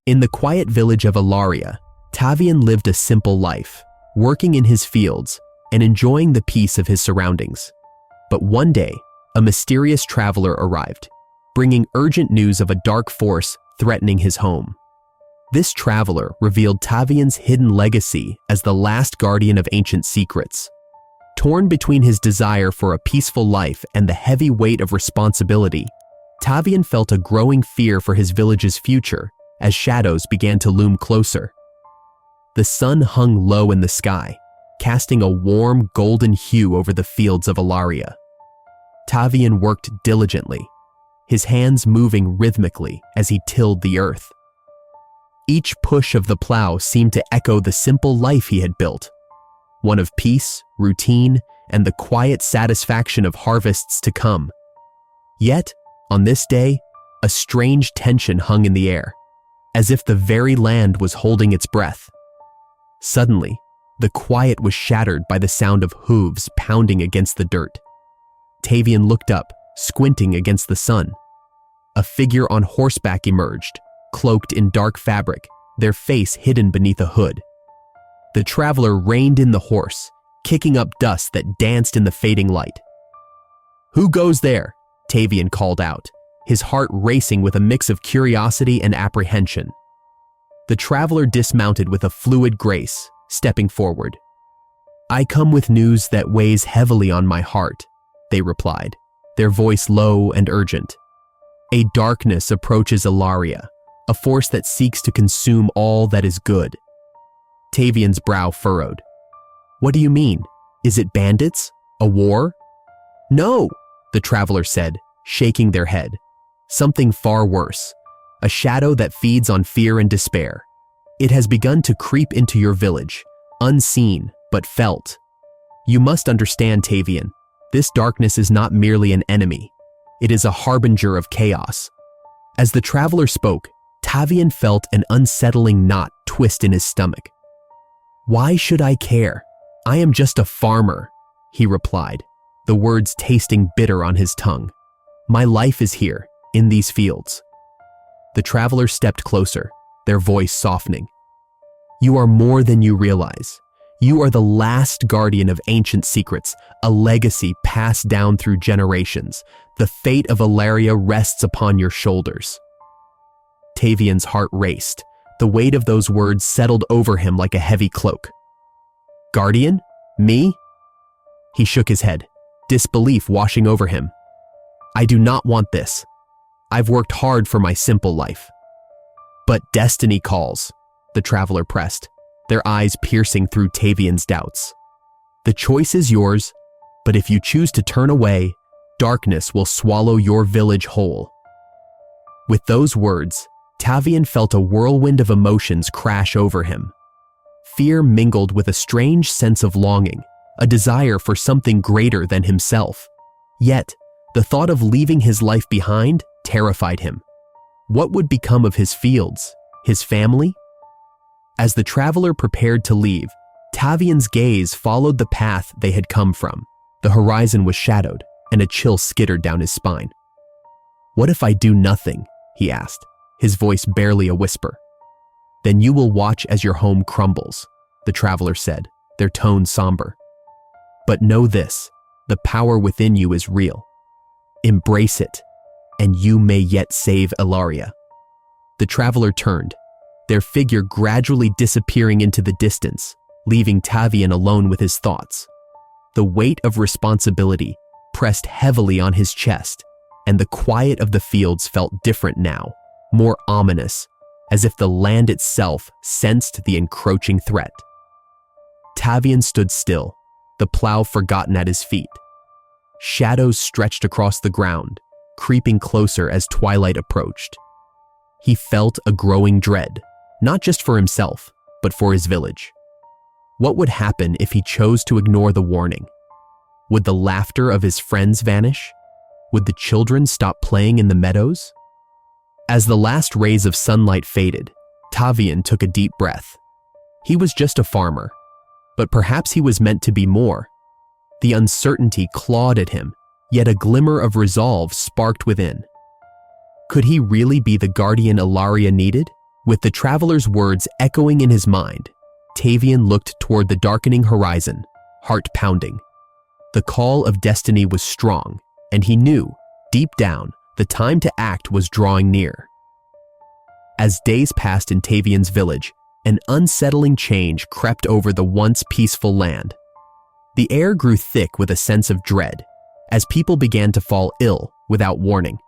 In the quiet village of Alaria, Tavian lived a simple life, working in his fields and enjoying the peace of his surroundings. But one day, a mysterious traveler arrived, bringing urgent news of a dark force threatening his home. This traveler revealed Tavian's hidden legacy as the last guardian of ancient secrets. Torn between his desire for a peaceful life and the heavy weight of responsibility, Tavian felt a growing fear for his village's future as shadows began to loom closer. The sun hung low in the sky, casting a warm golden hue over the fields of Alaria. Tavian worked diligently, his hands moving rhythmically as he tilled the earth. Each push of the plow seemed to echo the simple life he had built, one of peace, routine, and the quiet satisfaction of harvests to come. Yet, on this day, a strange tension hung in the air, as if the very land was holding its breath. Suddenly, the quiet was shattered by the sound of hooves pounding against the dirt. Tavian looked up, squinting against the sun. A figure on horseback emerged, cloaked in dark fabric, their face hidden beneath a hood. The traveler reined in the horse, kicking up dust that danced in the fading light. "Who goes there?" Tavian called out, his heart racing with a mix of curiosity and apprehension. The traveler dismounted with a fluid grace, stepping forward. "I come with news that weighs heavily on my heart," they replied, their voice low and urgent. "A darkness approaches Alaria, a force that seeks to consume all that is good." Tavian's brow furrowed. "What do you mean? Is it bandits? A war?" "No," the traveler said, shaking their head. "Something far worse. A shadow that feeds on fear and despair. It has begun to creep into your village, unseen but felt. You must understand, Tavian, this darkness is not merely an enemy. It is a harbinger of chaos." As the traveler spoke, Tavian felt an unsettling knot twist in his stomach. "Why should I care? I am just a farmer," he replied, the words tasting bitter on his tongue. "My life is here, in these fields." The traveler stepped closer, their voice softening. "You are more than you realize. You are the last guardian of ancient secrets, a legacy passed down through generations. The fate of Alaria rests upon your shoulders." Tavian's heart raced. The weight of those words settled over him like a heavy cloak. "Guardian? Me?" He shook his head, disbelief washing over him. "I do not want this. I've worked hard for my simple life." "But destiny calls," the traveler pressed, their eyes piercing through Tavian's doubts. "The choice is yours, but if you choose to turn away, darkness will swallow your village whole." With those words, Tavian felt a whirlwind of emotions crash over him. Fear mingled with a strange sense of longing, a desire for something greater than himself. Yet, the thought of leaving his life behind terrified him. What would become of his fields, his family? As the traveler prepared to leave, Tavian's gaze followed the path they had come from. The horizon was shadowed, and a chill skittered down his spine. "What if I do nothing?" he asked, his voice barely a whisper. "Then you will watch as your home crumbles," the traveler said, their tone somber. "But know this, the power within you is real. Embrace it, and you may yet save Alaria." The traveler turned, their figure gradually disappearing into the distance, leaving Tavian alone with his thoughts. The weight of responsibility pressed heavily on his chest, and the quiet of the fields felt different now, more ominous, as if the land itself sensed the encroaching threat. Tavian stood still, the plow forgotten at his feet. Shadows stretched across the ground, creeping closer as twilight approached. He felt a growing dread, not just for himself, but for his village. What would happen if he chose to ignore the warning? Would the laughter of his friends vanish? Would the children stop playing in the meadows? As the last rays of sunlight faded, Tavian took a deep breath. He was just a farmer, but perhaps he was meant to be more. The uncertainty clawed at him, yet a glimmer of resolve sparked within. Could he really be the guardian Alaria needed, With the traveler's words echoing in his mind, Tavian looked toward the darkening horizon, heart pounding. The call of destiny was strong, and he knew, deep down, the time to act was drawing near. As days passed in Tavian's village, an unsettling change crept over the once peaceful land. The air grew thick with a sense of dread, as people began to fall ill without warning.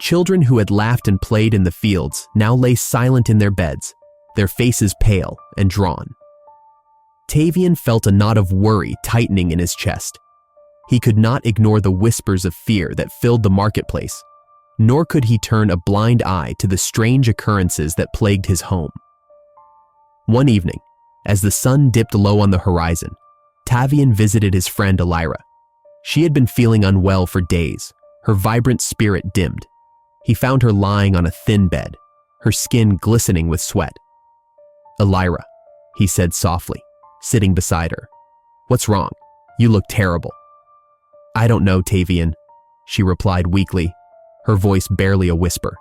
Children who had laughed and played in the fields now lay silent in their beds, their faces pale and drawn. Tavian felt a knot of worry tightening in his chest. He could not ignore the whispers of fear that filled the marketplace, nor could he turn a blind eye to the strange occurrences that plagued his home. One evening, as the sun dipped low on the horizon, Tavian visited his friend Alaria. She had been feeling unwell for days, her vibrant spirit dimmed. He found her lying on a thin bed, her skin glistening with sweat. "Alaria," he said softly, sitting beside her. "What's wrong? You look terrible." "I don't know, Tavian," she replied weakly, her voice barely a whisper.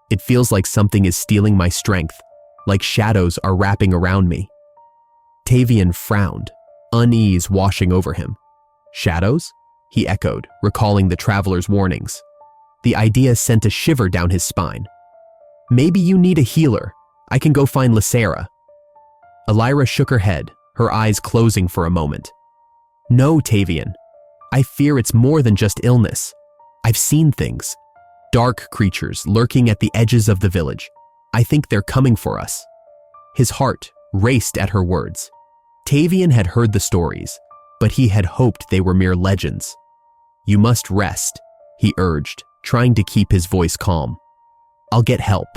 "It feels like something is stealing my strength, like shadows are wrapping around me." Tavian frowned, unease washing over him. "Shadows?" he echoed, recalling the traveler's warnings. The idea sent a shiver down his spine. "Maybe you need a healer. I can go find Alaria." Alaria shook her head, her eyes closing for a moment. "No, Tavian. I fear it's more than just illness. I've seen things. Dark creatures lurking at the edges of the village. I think they're coming for us." His heart raced at her words. Tavian had heard the stories, but he had hoped they were mere legends. "You must rest," he urged, trying to keep his voice calm. "I'll get help."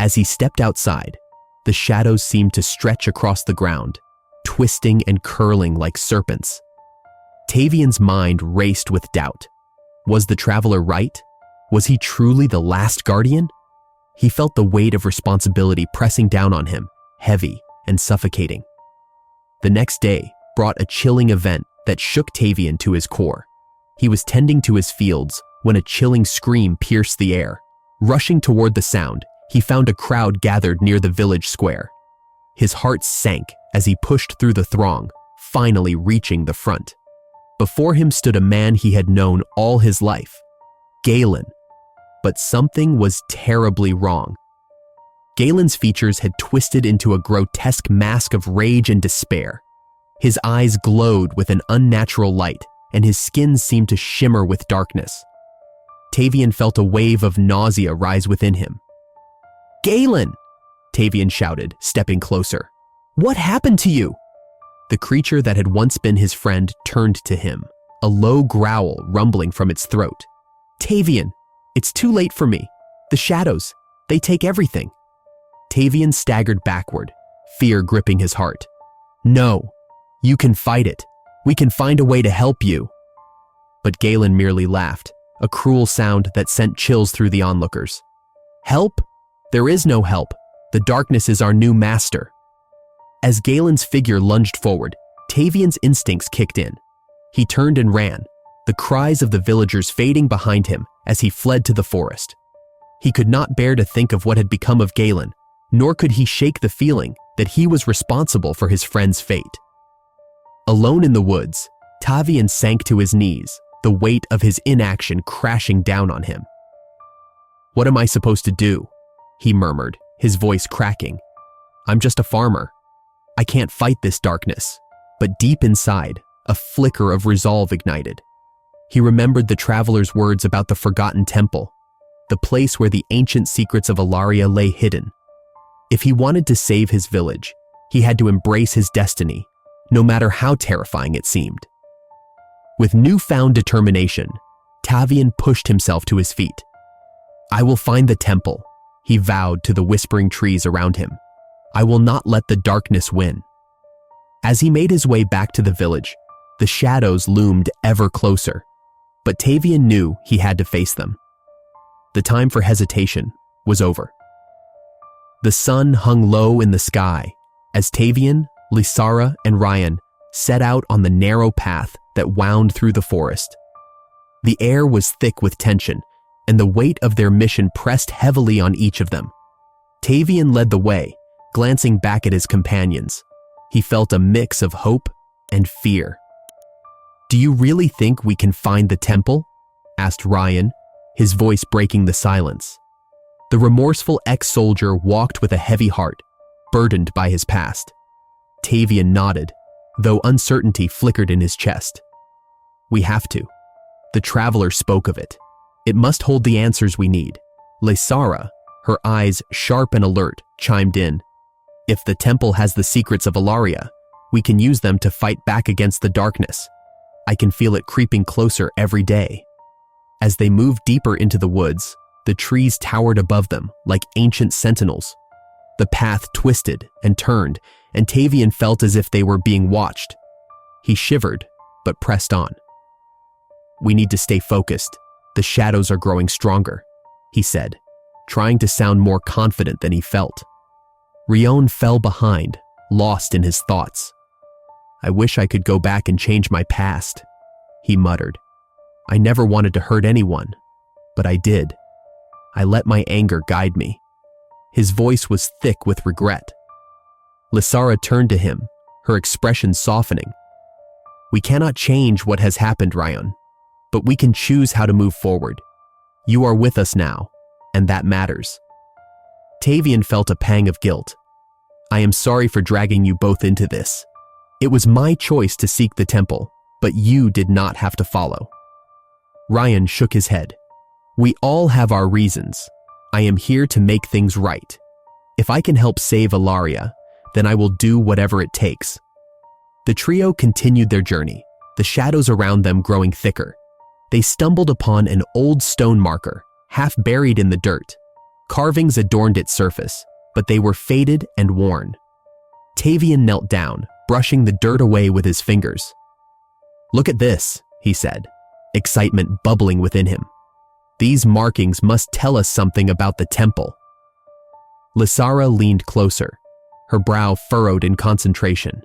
As he stepped outside, the shadows seemed to stretch across the ground, twisting and curling like serpents. Tavian's mind raced with doubt. Was the traveler right? Was he truly the last guardian? He felt the weight of responsibility pressing down on him, heavy and suffocating. The next day brought a chilling event that shook Tavian to his core. He was tending to his fields when a chilling scream pierced the air. Rushing toward the sound, he found a crowd gathered near the village square. His heart sank as he pushed through the throng, finally reaching the front. Before him stood a man he had known all his life, Galen. But something was terribly wrong. Galen's features had twisted into a grotesque mask of rage and despair. His eyes glowed with an unnatural light, and his skin seemed to shimmer with darkness. Tavian felt a wave of nausea rise within him. "Galen!" Tavian shouted, stepping closer. "What happened to you?" The creature that had once been his friend turned to him, a low growl rumbling from its throat. "Tavian, it's too late for me. The shadows, they take everything." Tavian staggered backward, fear gripping his heart. "No, you can fight it. We can find a way to help you." But Galen merely laughed, a cruel sound that sent chills through the onlookers. "Help? There is no help. The darkness is our new master." As Galen's figure lunged forward, Tavian's instincts kicked in. He turned and ran, the cries of the villagers fading behind him as he fled to the forest. He could not bear to think of what had become of Galen, nor could he shake the feeling that he was responsible for his friend's fate. Alone in the woods, Tavian sank to his knees, the weight of his inaction crashing down on him. "What am I supposed to do?" he murmured, his voice cracking. "I'm just a farmer. I can't fight this darkness." But deep inside, a flicker of resolve ignited. He remembered the traveler's words about the forgotten temple, the place where the ancient secrets of Alaria lay hidden. If he wanted to save his village, he had to embrace his destiny, no matter how terrifying it seemed. With newfound determination, Tavian pushed himself to his feet. "I will find the temple," he vowed to the whispering trees around him. "I will not let the darkness win." As he made his way back to the village, the shadows loomed ever closer, but Tavian knew he had to face them. The time for hesitation was over. The sun hung low in the sky as Tavian, Alaria, and Ryan set out on the narrow path that wound through the forest. The air was thick with tension, and the weight of their mission pressed heavily on each of them, Tavian led the way, glancing back at his companions. He felt a mix of hope and fear. "Do you really think we can find the temple?" asked Ryan, his voice breaking the silence. The remorseful ex-soldier walked with a heavy heart, burdened by his past. Tavian nodded, though uncertainty flickered in his chest. "We have to." The traveler spoke of it. "It must hold the answers we need." Lesara, her eyes sharp and alert, chimed in. "If the temple has the secrets of Alaria, we can use them to fight back against the darkness. I can feel it creeping closer every day." As they moved deeper into the woods, the trees towered above them like ancient sentinels. The path twisted and turned, and Tavian felt as if they were being watched. He shivered, but pressed on. "We need to stay focused. The shadows are growing stronger," he said, trying to sound more confident than he felt. Rion fell behind, lost in his thoughts. "I wish I could go back and change my past," he muttered. "I never wanted to hurt anyone, but I did. I let my anger guide me." His voice was thick with regret. Lesara turned to him, her expression softening. "We cannot change what has happened, Ryan, but we can choose how to move forward. You are with us now, and that matters." Tavian felt a pang of guilt. "I am sorry for dragging you both into this. It was my choice to seek the temple, but you did not have to follow." Ryan shook his head. "We all have our reasons. I am here to make things right. If I can help save Alaria, then I will do whatever it takes." The trio continued their journey, the shadows around them growing thicker. They stumbled upon an old stone marker, half buried in the dirt. Carvings adorned its surface, but they were faded and worn. Tavian knelt down, brushing the dirt away with his fingers. "Look at this," he said, excitement bubbling within him. "These markings must tell us something about the temple." Lesara leaned closer, her brow furrowed in concentration.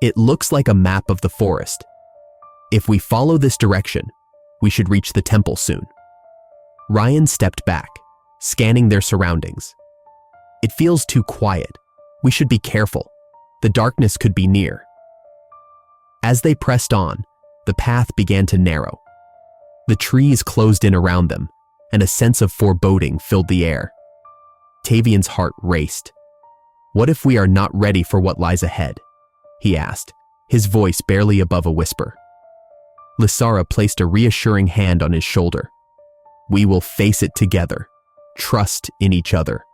"It looks like a map of the forest. If we follow this direction, we should reach the temple soon." Ryan stepped back, scanning their surroundings. "It feels too quiet. We should be careful. The darkness could be near." As they pressed on, the path began to narrow. The trees closed in around them, and a sense of foreboding filled the air. Tavian's heart raced. "What if we are not ready for what lies ahead?" he asked, his voice barely above a whisper. Lesara placed a reassuring hand on his shoulder. "We will face it together. Trust in each other.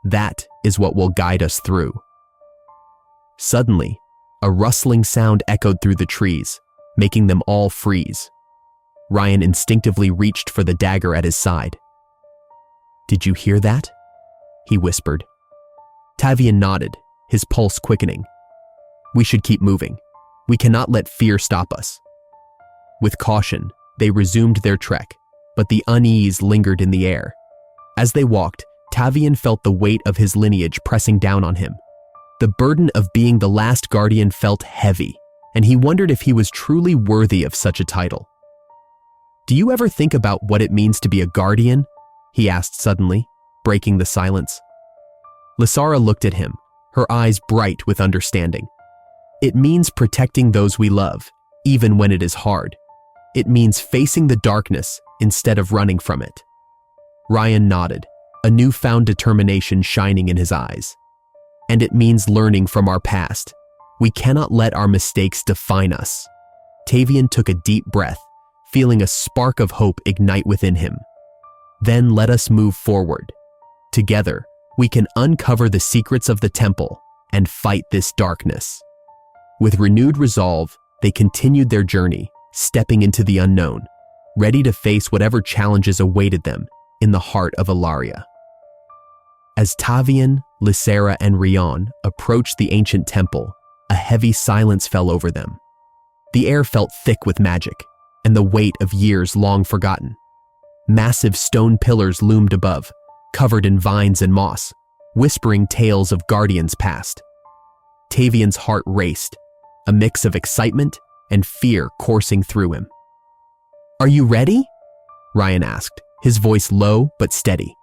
That is what will guide us through." Suddenly, a rustling sound echoed through the trees, making them all freeze. Ryan instinctively reached for the dagger at his side. "Did you hear that?" he whispered. Tavian nodded, his pulse quickening. "We should keep moving. We cannot let fear stop us." With caution, they resumed their trek, but the unease lingered in the air. As they walked, Tavian felt the weight of his lineage pressing down on him. The burden of being the last guardian felt heavy, and he wondered if he was truly worthy of such a title. "Do you ever think about what it means to be a guardian?" he asked suddenly, breaking the silence. Lesara looked at him, her eyes bright with understanding. "It means protecting those we love, even when it is hard. It means facing the darkness instead of running from it." Ryan nodded, a newfound determination shining in his eyes. "And it means learning from our past. We cannot let our mistakes define us." Tavian took a deep breath, feeling a spark of hope ignite within him. "Then let us move forward. Together, we can uncover the secrets of the temple and fight this darkness." With renewed resolve, they continued their journey, stepping into the unknown, ready to face whatever challenges awaited them in the heart of Alaria. As Tavian, Lesara, and Rion approached the ancient temple, a heavy silence fell over them. The air felt thick with magic and the weight of years long forgotten. Massive stone pillars loomed above, covered in vines and moss, whispering tales of guardians past. Tavian's heart raced, a mix of excitement and fear coursing through him. "Are you ready?" Ryan asked, his voice low but steady.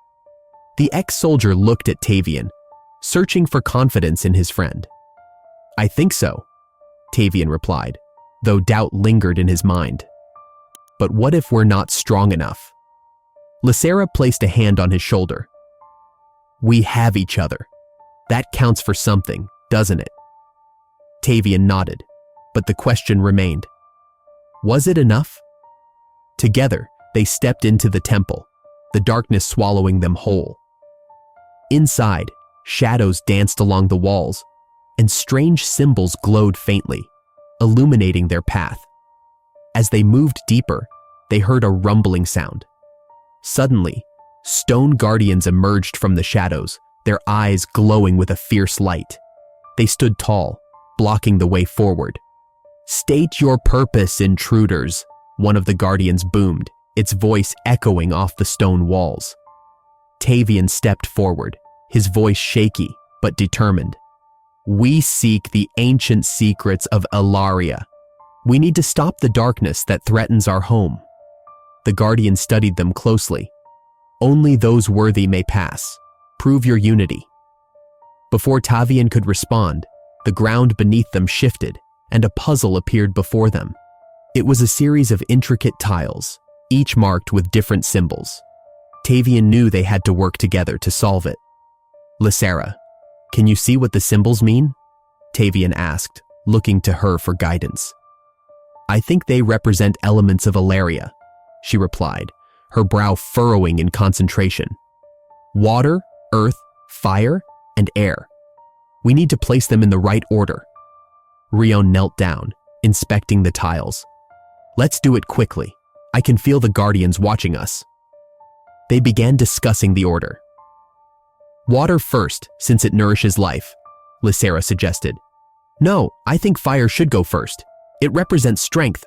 The ex-soldier looked at Tavian, searching for confidence in his friend. "I think so," Tavian replied, though doubt lingered in his mind. "But what if we're not strong enough?" Lysera placed a hand on his shoulder. "We have each other. That counts for something, doesn't it?" Tavian nodded, but the question remained. Was it enough? Together, they stepped into the temple, the darkness swallowing them whole. Inside, shadows danced along the walls, and strange symbols glowed faintly, illuminating their path. As they moved deeper, they heard a rumbling sound. Suddenly, stone guardians emerged from the shadows, their eyes glowing with a fierce light. They stood tall, blocking the way forward. "State your purpose, intruders," one of the guardians boomed, its voice echoing off the stone walls. Tavian stepped forward, his voice shaky but determined. "We seek the ancient secrets of Alaria. We need to stop the darkness that threatens our home." The guardian studied them closely. "Only those worthy may pass. Prove your unity." Before Tavian could respond, the ground beneath them shifted, and a puzzle appeared before them. It was a series of intricate tiles, each marked with different symbols. Tavian knew they had to work together to solve it. "Lysera, can you see what the symbols mean?" Tavian asked, looking to her for guidance. "I think they represent elements of Alaria," she replied, her brow furrowing in concentration. "Water, earth, fire, and air. We need to place them in the right order." Rion knelt down, inspecting the tiles. "Let's do it quickly. I can feel the guardians watching us." They began discussing the order. "Water first, since it nourishes life," Lysera suggested. "No, I think fire should go first. It represents strength,"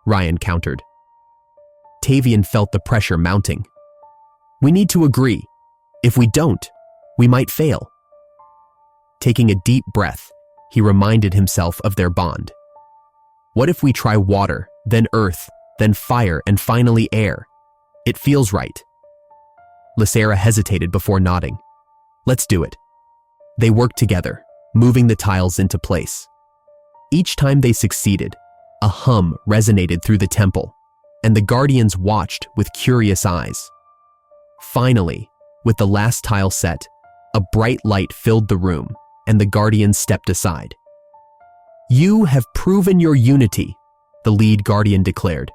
Ryan countered. Tavian felt the pressure mounting. "We need to agree. If we don't, we might fail." Taking a deep breath, he reminded himself of their bond. "What if we try water, then earth, then fire, and finally air? It feels right." Lysera hesitated before nodding. "Let's do it." They worked together, moving the tiles into place. Each time they succeeded, a hum resonated through the temple, and the guardians watched with curious eyes. Finally, with the last tile set, a bright light filled the room, and the guardians stepped aside. "You have proven your unity," the lead guardian declared.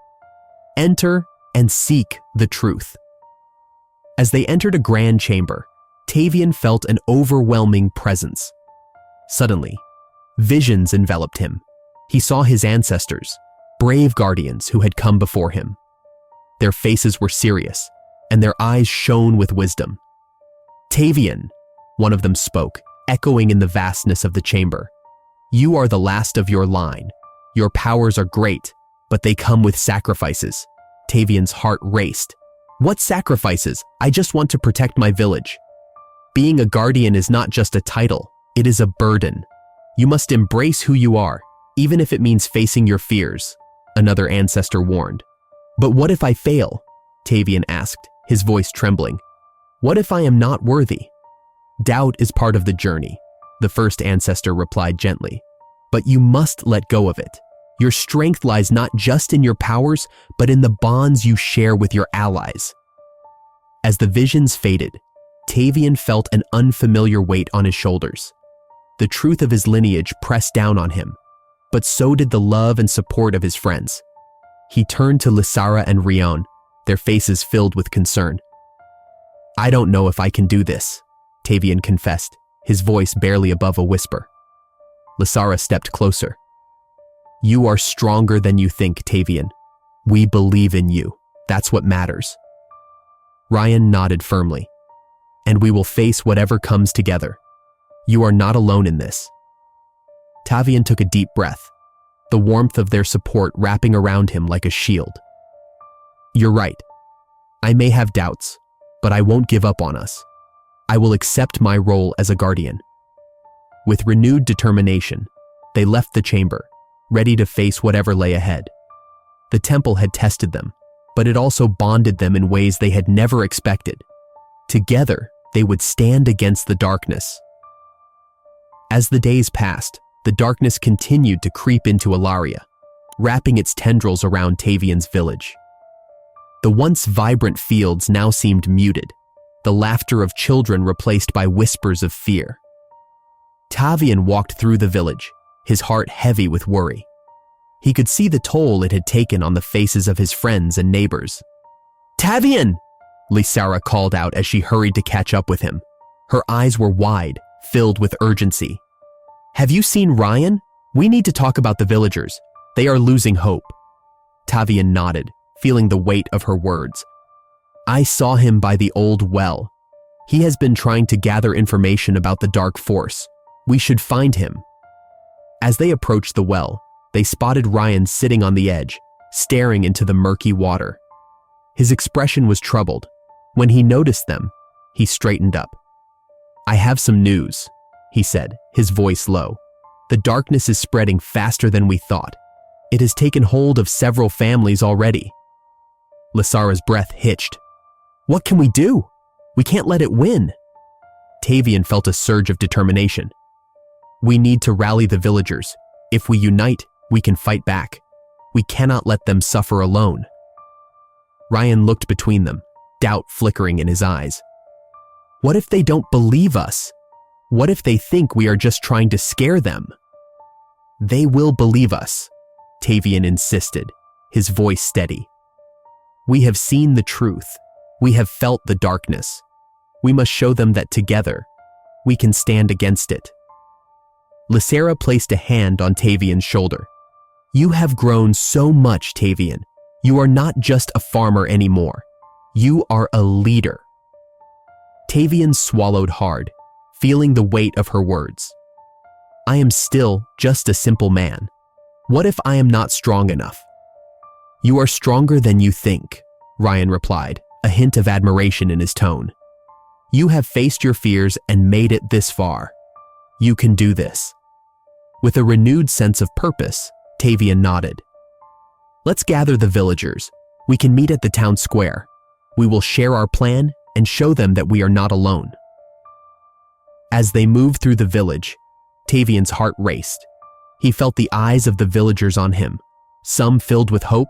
"Enter and seek the truth." As they entered a grand chamber, Tavian felt an overwhelming presence. Suddenly, visions enveloped him. He saw his ancestors, brave guardians who had come before him. Their faces were serious, and their eyes shone with wisdom. "Tavian," one of them spoke, echoing in the vastness of the chamber. "You are the last of your line. Your powers are great, but they come with sacrifices." Tavian's heart raced. "What sacrifices? I just want to protect my village." "Being a guardian is not just a title, it is a burden. You must embrace who you are, even if it means facing your fears," another ancestor warned. "But what if I fail?" Tavian asked, his voice trembling. "What if I am not worthy?" "Doubt is part of the journey," the first ancestor replied gently. "But you must let go of it. Your strength lies not just in your powers, but in the bonds you share with your allies." As the visions faded, Tavian felt an unfamiliar weight on his shoulders. The truth of his lineage pressed down on him, but so did the love and support of his friends. He turned to Lysera and Rion, their faces filled with concern. "I don't know if I can do this," Tavian confessed, his voice barely above a whisper. Lysera stepped closer. "You are stronger than you think, Tavian. We believe in you. That's what matters." Ryan nodded firmly. "And we will face whatever comes together. You are not alone in this." Tavian took a deep breath, the warmth of their support wrapping around him like a shield. "You're right. I may have doubts, but I won't give up on us. I will accept my role as a guardian." With renewed determination, they left the chamber, ready to face whatever lay ahead. The temple had tested them, but it also bonded them in ways they had never expected. Together, They would stand against the darkness. As the days passed, the darkness continued to creep into Alaria, wrapping its tendrils around Tavian's village. The once vibrant fields now seemed muted, the laughter of children replaced by whispers of fear. Tavian walked through the village, his heart heavy with worry. He could see the toll it had taken on the faces of his friends and neighbors. "Tavian!" Lisara called out as she hurried to catch up with him. Her eyes were wide, filled with urgency. "Have you seen Ryan? We need to talk about the villagers. They are losing hope." Tavian nodded, feeling the weight of her words. "I saw him by the old well. He has been trying to gather information about the dark force. We should find him." As they approached the well, they spotted Ryan sitting on the edge, staring into the murky water. His expression was troubled. When he noticed them, he straightened up. "I have some news," he said, his voice low. "The darkness is spreading faster than we thought. It has taken hold of several families already." Lisara's breath hitched. "What can we do? We can't let it win." Tavian felt a surge of determination. "We need to rally the villagers. If we unite, we can fight back. We cannot let them suffer alone." Ryan looked between them, doubt flickering in his eyes. "What if they don't believe us? What if they think we are just trying to scare them?" "They will believe us," Tavian insisted, his voice steady. "We have seen the truth. We have felt the darkness. We must show them that together, we can stand against it." Lisara placed a hand on Tavian's shoulder. "You have grown so much, Tavian. You are not just a farmer anymore. You are a leader." Tavian swallowed hard, feeling the weight of her words. "I am still just a simple man. What if I am not strong enough?" "You are stronger than you think," Ryan replied, a hint of admiration in his tone. "You have faced your fears and made it this far. You can do this." With a renewed sense of purpose, Tavian nodded. "Let's gather the villagers. We can meet at the town square. We will share our plan and show them that we are not alone." As they moved through the village, Tavian's heart raced. He felt the eyes of the villagers on him, some filled with hope,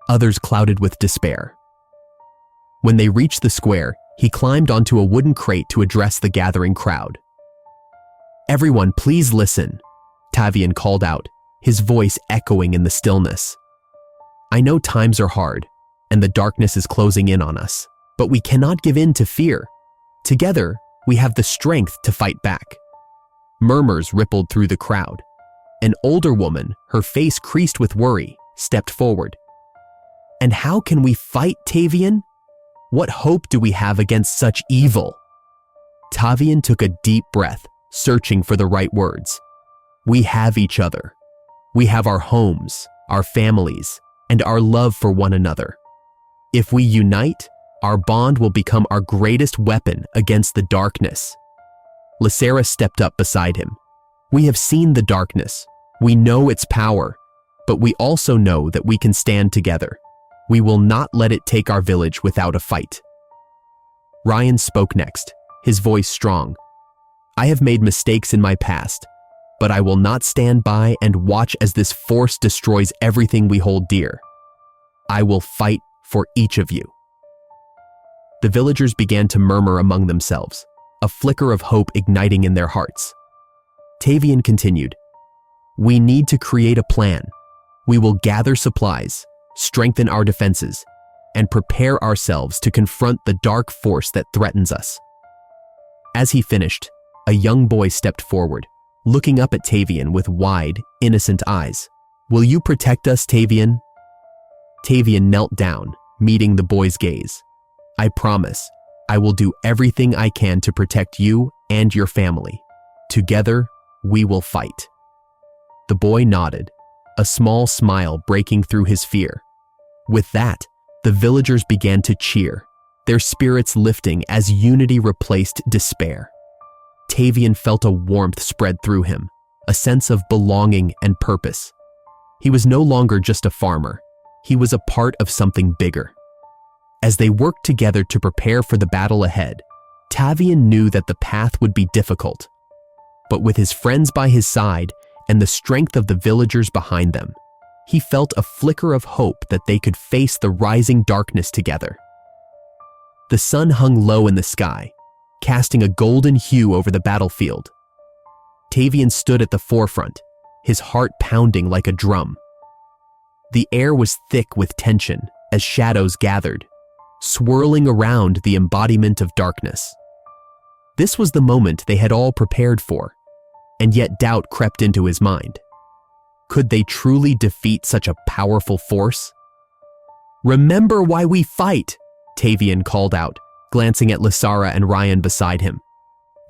others clouded with despair. When they reached the square, he climbed onto a wooden crate to address the gathering crowd. "Everyone, please listen," Tavian called out, his voice echoing in the stillness. "I know times are hard, and the darkness is closing in on us, but we cannot give in to fear. Together, we have the strength to fight back." Murmurs rippled through the crowd. An older woman, her face creased with worry, stepped forward. "And how can we fight, Tavian? What hope do we have against such evil?" Tavian took a deep breath, searching for the right words. "We have each other. We have our homes, our families, and our love for one another. If we unite, our bond will become our greatest weapon against the darkness." Lisara stepped up beside him. "We have seen the darkness. We know its power, but we also know that we can stand together. We will not let it take our village without a fight." Ryan spoke next, his voice strong. "I have made mistakes in my past, but I will not stand by and watch as this force destroys everything we hold dear. I will fight for each of you." The villagers began to murmur among themselves, a flicker of hope igniting in their hearts. Tavian continued, "We need to create a plan. We will gather supplies, strengthen our defenses, and prepare ourselves to confront the dark force that threatens us." As he finished, a young boy stepped forward, looking up at Tavian with wide, innocent eyes. "Will you protect us, Tavian?" Tavian knelt down, meeting the boy's gaze. "I promise, I will do everything I can to protect you and your family. Together, we will fight." The boy nodded, a small smile breaking through his fear. With that, the villagers began to cheer, their spirits lifting as unity replaced despair. Tavian felt a warmth spread through him, a sense of belonging and purpose. He was no longer just a farmer. He was a part of something bigger. As they worked together to prepare for the battle ahead, Tavian knew that the path would be difficult, but with his friends by his side and the strength of the villagers behind them, he felt a flicker of hope that they could face the rising darkness together. The sun hung low in the sky, casting a golden hue over the battlefield. Tavian stood at the forefront, his heart pounding like a drum. The air was thick with tension as shadows gathered, swirling around the embodiment of darkness. This was the moment they had all prepared for, and yet doubt crept into his mind. Could they truly defeat such a powerful force? "Remember why we fight," Tavian called out, glancing at Lysara and Ryan beside him.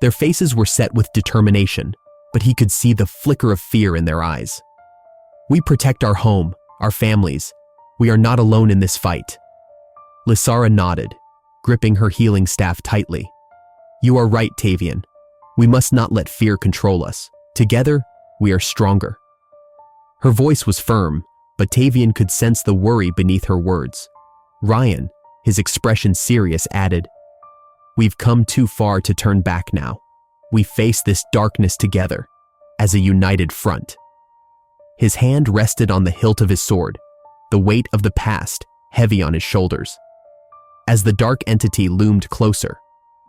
Their faces were set with determination, but he could see the flicker of fear in their eyes. "We protect our home, our families. We are not alone in this fight." Lysara nodded, gripping her healing staff tightly. "You are right, Tavian. We must not let fear control us. Together, we are stronger." Her voice was firm, but Tavian could sense the worry beneath her words. Ryan, his expression serious, added, "We've come too far to turn back now. We face this darkness together, as a united front." His hand rested on the hilt of his sword, the weight of the past heavy on his shoulders. As the dark entity loomed closer,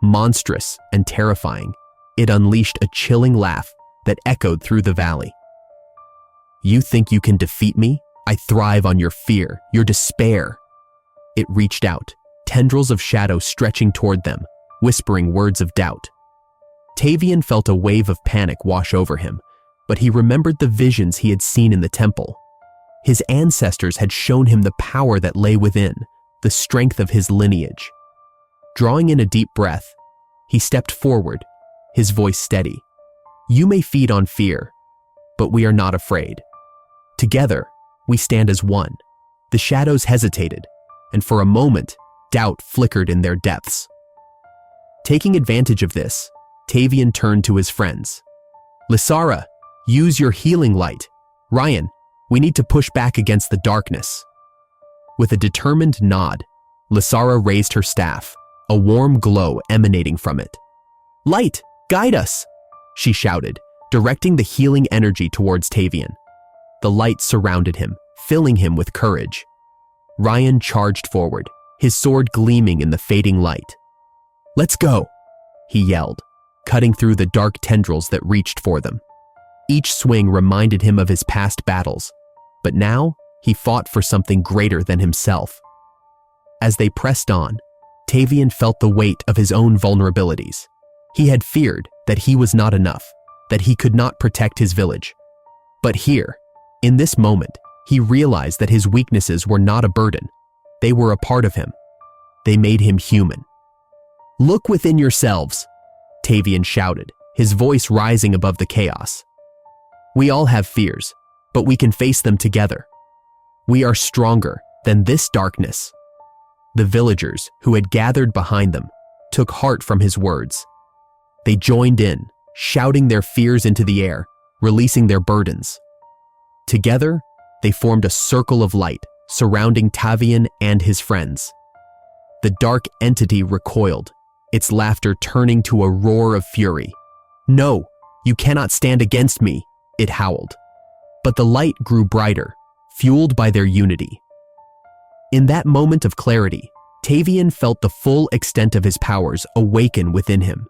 monstrous and terrifying, it unleashed a chilling laugh that echoed through the valley. "You think you can defeat me? I thrive on your fear, your despair." It reached out, tendrils of shadow stretching toward them, whispering words of doubt. Tavian felt a wave of panic wash over him, but he remembered the visions he had seen in the temple. His ancestors had shown him the power that lay within, the strength of his lineage. Drawing in a deep breath, he stepped forward, his voice steady. "You may feed on fear, but we are not afraid. Together, we stand as one." The shadows hesitated, and for a moment, doubt flickered in their depths. Taking advantage of this, Tavian turned to his friends. "Lysara, use your healing light. Ryan, we need to push back against the darkness." With a determined nod, Lysara raised her staff, a warm glow emanating from it. "Light, guide us!" she shouted, directing the healing energy towards Tavian. The light surrounded him, filling him with courage. Ryan charged forward, his sword gleaming in the fading light. "Let's go," he yelled, cutting through the dark tendrils that reached for them. Each swing reminded him of his past battles, but now he fought for something greater than himself. As they pressed on, Tavian felt the weight of his own vulnerabilities. He had feared that he was not enough, that he could not protect his village. But here, in this moment, he realized that his weaknesses were not a burden. They were a part of him. They made him human. "Look within yourselves," Tavian shouted, his voice rising above the chaos. "We all have fears, but we can face them together. We are stronger than this darkness." The villagers, who had gathered behind them, took heart from his words. They joined in, shouting their fears into the air, releasing their burdens. Together, they formed a circle of light surrounding Tavian and his friends. The dark entity recoiled, its laughter turning to a roar of fury. "No, you cannot stand against me," it howled. But the light grew brighter, fueled by their unity. In that moment of clarity, Tavian felt the full extent of his powers awaken within him.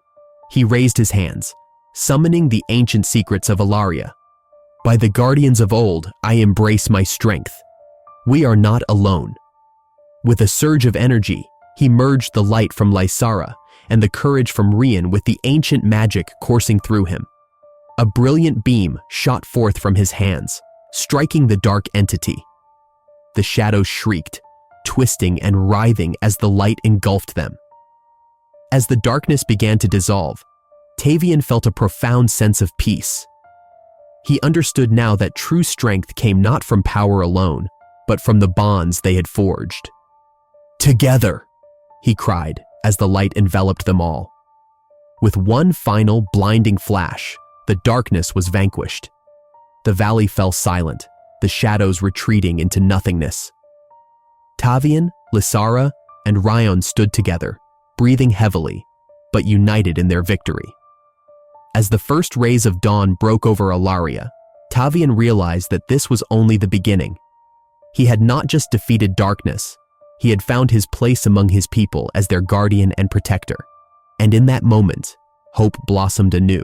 He raised his hands, summoning the ancient secrets of Alaria. "By the guardians of old, I embrace my strength. We are not alone." With a surge of energy, he merged the light from Lysara and the courage from Rian with the ancient magic coursing through him. A brilliant beam shot forth from his hands, striking the dark entity. The shadows shrieked, twisting and writhing as the light engulfed them. As the darkness began to dissolve, Tavian felt a profound sense of peace. He understood now that true strength came not from power alone, but from the bonds they had forged. "Together!" he cried as the light enveloped them all. With one final blinding flash, the darkness was vanquished. The valley fell silent, the shadows retreating into nothingness. Tavian, Lysara, and Ryan stood together, breathing heavily, but united in their victory. As the first rays of dawn broke over Alaria, Tavian realized that this was only the beginning. He had not just defeated darkness, he had found his place among his people as their guardian and protector. And in that moment, hope blossomed anew.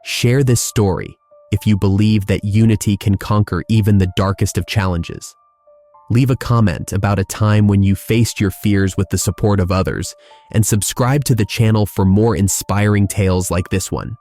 Share this story if you believe that unity can conquer even the darkest of challenges. Leave a comment about a time when you faced your fears with the support of others, and subscribe to the channel for more inspiring tales like this one.